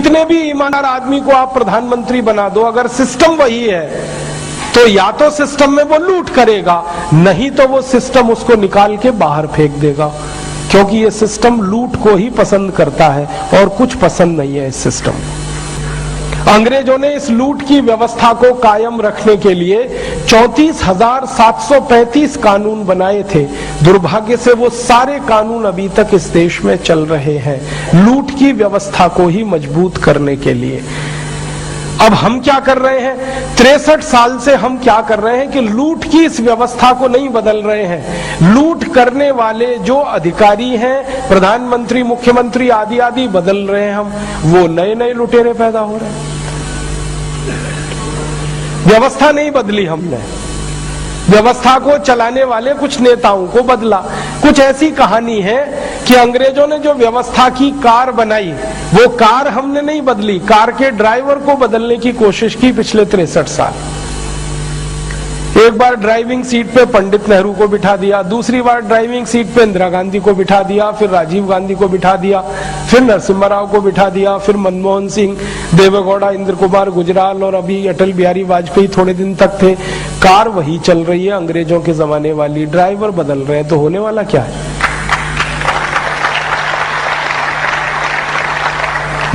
कितने भी ईमानदार आदमी को आप प्रधानमंत्री बना दो, अगर सिस्टम वही है तो या तो सिस्टम में वो लूट करेगा, नहीं तो वो सिस्टम उसको निकाल के बाहर फेंक देगा, क्योंकि ये सिस्टम लूट को ही पसंद करता है और कुछ पसंद नहीं है इस सिस्टम को। अंग्रेजों ने इस लूट की व्यवस्था को कायम रखने के लिए 34,735 कानून बनाए थे। दुर्भाग्य से वो सारे कानून अभी तक इस देश में चल रहे हैं, लूट की व्यवस्था को ही मजबूत करने के लिए। अब हम क्या कर रहे हैं? 63 साल से हम क्या कर रहे हैं कि लूट की इस व्यवस्था को नहीं बदल रहे हैं। लूट करने वाले जो अधिकारी हैं, प्रधानमंत्री, मुख्यमंत्री आदि आदि बदल रहे हैं हम, वो नए नए लुटेरे पैदा हो रहे हैं। व्यवस्था नहीं बदली हमने, व्यवस्था को चलाने वाले कुछ नेताओं को बदला। कुछ ऐसी कहानी है कि अंग्रेजों ने जो व्यवस्था की कार बनाई, वो कार हमने नहीं बदली, कार के ड्राइवर को बदलने की कोशिश की पिछले 63 साल। एक बार ड्राइविंग सीट पे पंडित नेहरू को बिठा दिया, दूसरी बार ड्राइविंग सीट पे इंदिरा गांधी को बिठा दिया, फिर राजीव गांधी को बिठा दिया, फिर नरसिम्हा राव को बिठा दिया, फिर मनमोहन सिंह, देवेगौड़ा, इंद्र कुमार गुजराल और अभी अटल बिहारी वाजपेयी थोड़े दिन तक थे। कार वही चल रही है अंग्रेजों के जमाने वाली, ड्राइवर बदल रहे हैं, तो होने वाला क्या है?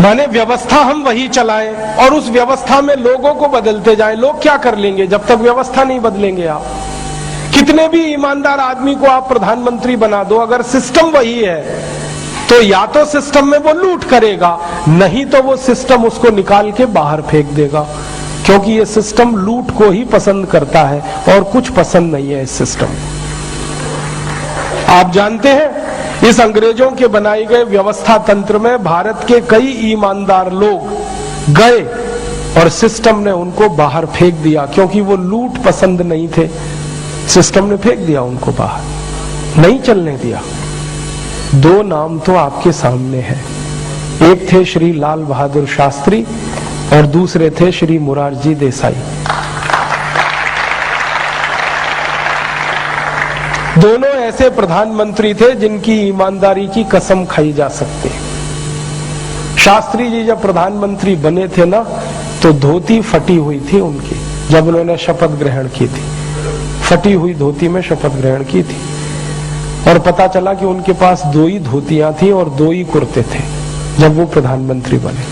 माने व्यवस्था हम वही चलाएं और उस व्यवस्था में लोगों को बदलते जाएं। लोग क्या कर लेंगे जब तक व्यवस्था नहीं बदलेंगे? आप कितने भी ईमानदार आदमी को आप प्रधानमंत्री बना दो, अगर सिस्टम वही है तो या तो सिस्टम में वो लूट करेगा, नहीं तो वो सिस्टम उसको निकाल के बाहर फेंक देगा, क्योंकि ये सिस्टम लूट को ही पसंद करता है और कुछ पसंद नहीं है इस सिस्टम को। आप जानते हैं, इस अंग्रेजों के बनाए गए व्यवस्था तंत्र में भारत के कई ईमानदार लोग गए और सिस्टम ने उनको बाहर फेंक दिया, क्योंकि वो लूट पसंद नहीं थे। सिस्टम ने फेंक दिया उनको बाहर, नहीं चलने दिया। दो नाम तो आपके सामने हैं, एक थे श्री लाल बहादुर शास्त्री और दूसरे थे श्री मोरारजी देसाई। दोनों ऐसे प्रधानमंत्री थे जिनकी ईमानदारी की कसम खाई जा सकती है। शास्त्री जी जब प्रधानमंत्री बने थे ना, तो धोती फटी हुई थी उनकी, जब उन्होंने शपथ ग्रहण की थी, फटी हुई धोती में शपथ ग्रहण की थी। और पता चला कि उनके पास 2 ही धोतियां थी और 2 ही कुर्ते थे जब वो प्रधानमंत्री बने।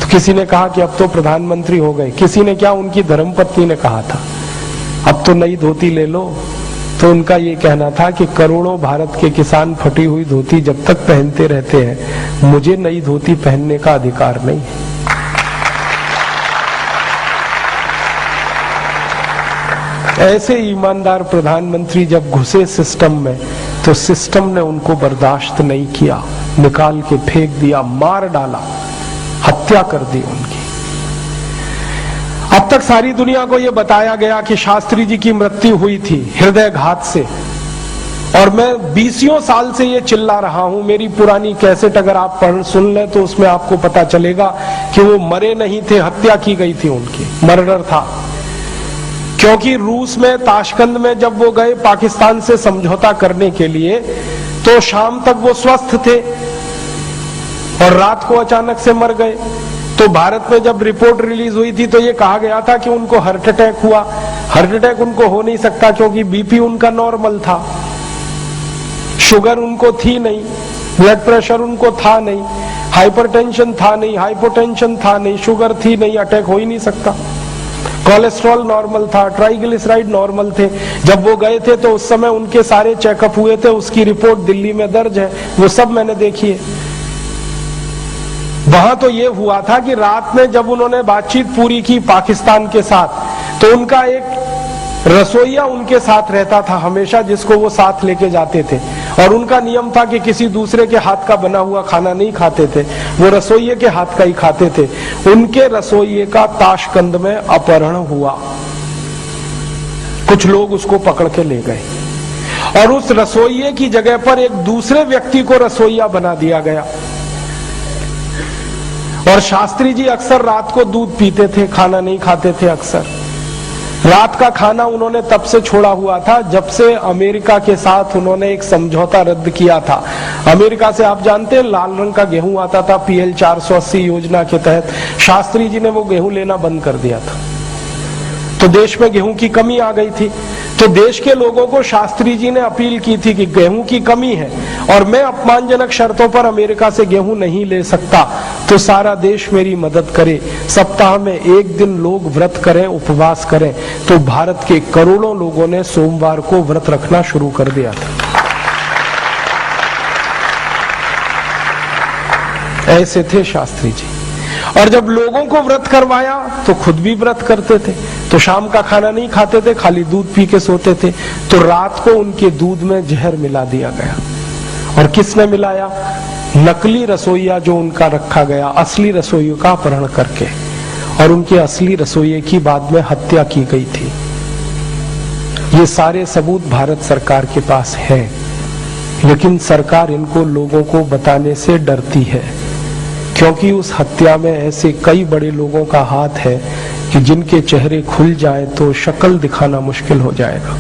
तो किसी ने कहा कि अब तो प्रधानमंत्री हो गए, किसी ने क्या, उनकी धर्मपत्नी ने कहा था अब तो नई धोती ले लो। तो उनका ये कहना था कि करोड़ों भारत के किसान फटी हुई धोती जब तक पहनते रहते हैं, मुझे नई धोती पहनने का अधिकार नहीं है। ऐसे ईमानदार प्रधानमंत्री जब घुसे सिस्टम में, तो सिस्टम ने उनको बर्दाश्त नहीं किया, निकाल के फेंक दिया, मार डाला, हत्या कर दी उनकी। अब तक सारी दुनिया को यह बताया गया कि शास्त्री जी की मृत्यु हुई थी हृदयघात से, और मैं 20 साल से ये चिल्ला रहा हूं। मेरी पुरानी कैसेट अगर आप पढ़ सुन लें तो उसमें आपको पता चलेगा कि वो मरे नहीं थे, हत्या की गई थी उनकी, मर्डर था। क्योंकि रूस में ताशकंद में जब वो गए पाकिस्तान से समझौता करने के लिए, तो शाम तक वो स्वस्थ थे और रात को अचानक से मर गए। तो भारत में जब रिपोर्ट रिलीज हुई थी तो ये कहा गया था कि उनको हार्ट अटैक हुआ। हार्ट अटैक उनको हो नहीं सकता क्योंकि बीपी उनका नॉर्मल था, शुगर उनको थी नहीं, ब्लड प्रेशर उनको था नहीं, हाइपरटेंशन था नहीं, हाइपोटेंशन था नहीं, शुगर थी नहीं, अटैक हो ही नहीं सकता। कोलेस्ट्रॉल नॉर्मल था, ट्राइग्लिसराइड नॉर्मल थे। जब वो गए थे तो उस समय उनके सारे चेकअप हुए थे, उसकी रिपोर्ट दिल्ली में दर्ज है, वो सब मैंने देखी है। वहां तो ये हुआ था कि रात में जब उन्होंने बातचीत पूरी की पाकिस्तान के साथ, तो उनका एक रसोइया उनके साथ रहता था हमेशा, जिसको वो साथ लेके जाते थे, और उनका नियम था कि किसी दूसरे के हाथ का बना हुआ खाना नहीं खाते थे, वो रसोइये के हाथ का ही खाते थे। उनके रसोइये का ताशकंद में अपहरण हुआ, कुछ लोग उसको पकड़ के ले गए और उस रसोइये की जगह पर एक दूसरे व्यक्ति को रसोइया बना दिया गया। और शास्त्री जी अक्सर रात को दूध पीते थे, खाना नहीं खाते थे अक्सर। रात का खाना उन्होंने तब से छोड़ा हुआ था जब से अमेरिका के साथ उन्होंने एक समझौता रद्द किया था। अमेरिका से आप जानते हैं लाल रंग का गेहूं आता था PL 480 योजना के तहत, शास्त्री जी ने वो गेहूं लेना बंद कर दिया था, तो देश में गेहूं की कमी आ गई थी। तो देश के लोगों को शास्त्री जी ने अपील की थी कि गेहूं की कमी है और मैं अपमानजनक शर्तों पर अमेरिका से गेहूं नहीं ले सकता, तो सारा देश मेरी मदद करे, सप्ताह में एक दिन लोग व्रत करें, उपवास करें। तो भारत के करोड़ों लोगों ने सोमवार को व्रत रखना शुरू कर दिया था। ऐसे थे शास्त्री जी। और जब लोगों को व्रत करवाया तो खुद भी व्रत करते थे, तो शाम का खाना नहीं खाते थे, खाली दूध पी के सोते थे। तो रात को उनके दूध में जहर मिला दिया गया। और किसने मिलाया? नकली रसोइया जो उनका रखा गया, असली रसोइयों का अपहरण करके, और उनके असली रसोइये की बाद में हत्या की गई थी। ये सारे सबूत भारत सरकार के पास है, लेकिन सरकार इनको लोगों को बताने से डरती है, क्योंकि उस हत्या में ऐसे कई बड़े लोगों का हाथ है कि जिनके चेहरे खुल जाए तो शक्ल दिखाना मुश्किल हो जाएगा।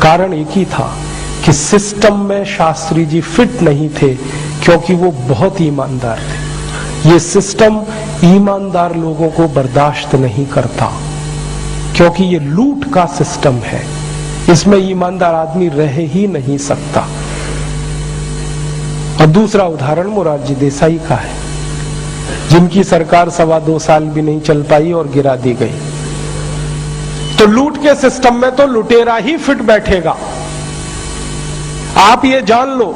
कारण एक ही था कि सिस्टम में शास्त्री जी फिट नहीं थे, क्योंकि वो बहुत ईमानदार थे। ये सिस्टम ईमानदार लोगों को बर्दाश्त नहीं करता, क्योंकि ये लूट का सिस्टम है, इसमें ईमानदार आदमी रह ही नहीं सकता। और दूसरा उदाहरण मोरारजी देसाई का है, जिनकी सरकार 2.25 साल भी नहीं चल पाई और गिरा दी गई। तो लूट के सिस्टम में तो लुटेरा ही फिट बैठेगा। आप ये जान लो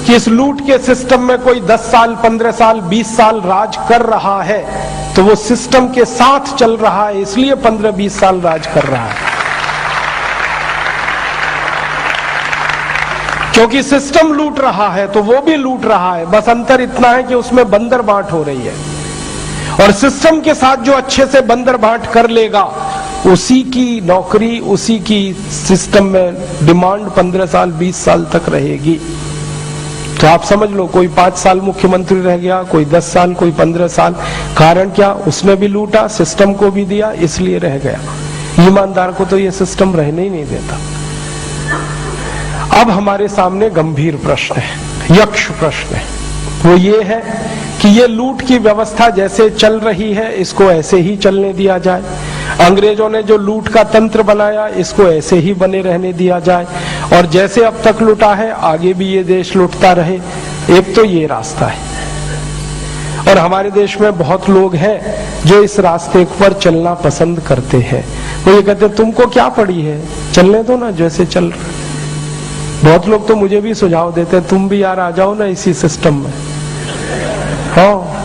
कि इस लूट के सिस्टम में कोई 10 साल, 15 साल, 20 साल राज कर रहा है, तो वो सिस्टम के साथ चल रहा है, इसलिए 15-20 साल राज कर रहा है। क्योंकि सिस्टम लूट रहा है तो वो भी लूट रहा है, बस अंतर इतना है कि उसमें बंदर बांट हो रही है। और सिस्टम के साथ जो अच्छे से बंदर बांट कर लेगा, उसी की नौकरी, उसी की सिस्टम में डिमांड 15 साल, 20 साल तक रहेगी। तो आप समझ लो, कोई 5 साल मुख्यमंत्री रह गया, कोई 10 साल, कोई 15 साल। कारण क्या? उसने भी लूटा, सिस्टम को भी दिया, इसलिए रह गया। ईमानदार को तो ये सिस्टम रहने ही नहीं देता। अब हमारे सामने गंभीर प्रश्न है, यक्ष प्रश्न है। वो ये है कि ये लूट की व्यवस्था जैसे चल रही है, इसको ऐसे ही चलने दिया जाए। अंग्रेजों ने जो लूट का तंत्र बनाया, इसको ऐसे ही बने रहने दिया जाए, और जैसे अब तक लूटा है आगे भी ये देश लूटता रहे। एक तो ये रास्ता है, और हमारे देश में बहुत लोग हैं जो इस रास्ते पर चलना पसंद करते हैं। वो ये कहते हैं तुमको क्या पड़ी है, चलने दो ना जैसे चल रहा है। बहुत लोग तो मुझे भी सुझाव देते हैं, तुम भी यार आ जाओ ना इसी सिस्टम में। हाँ,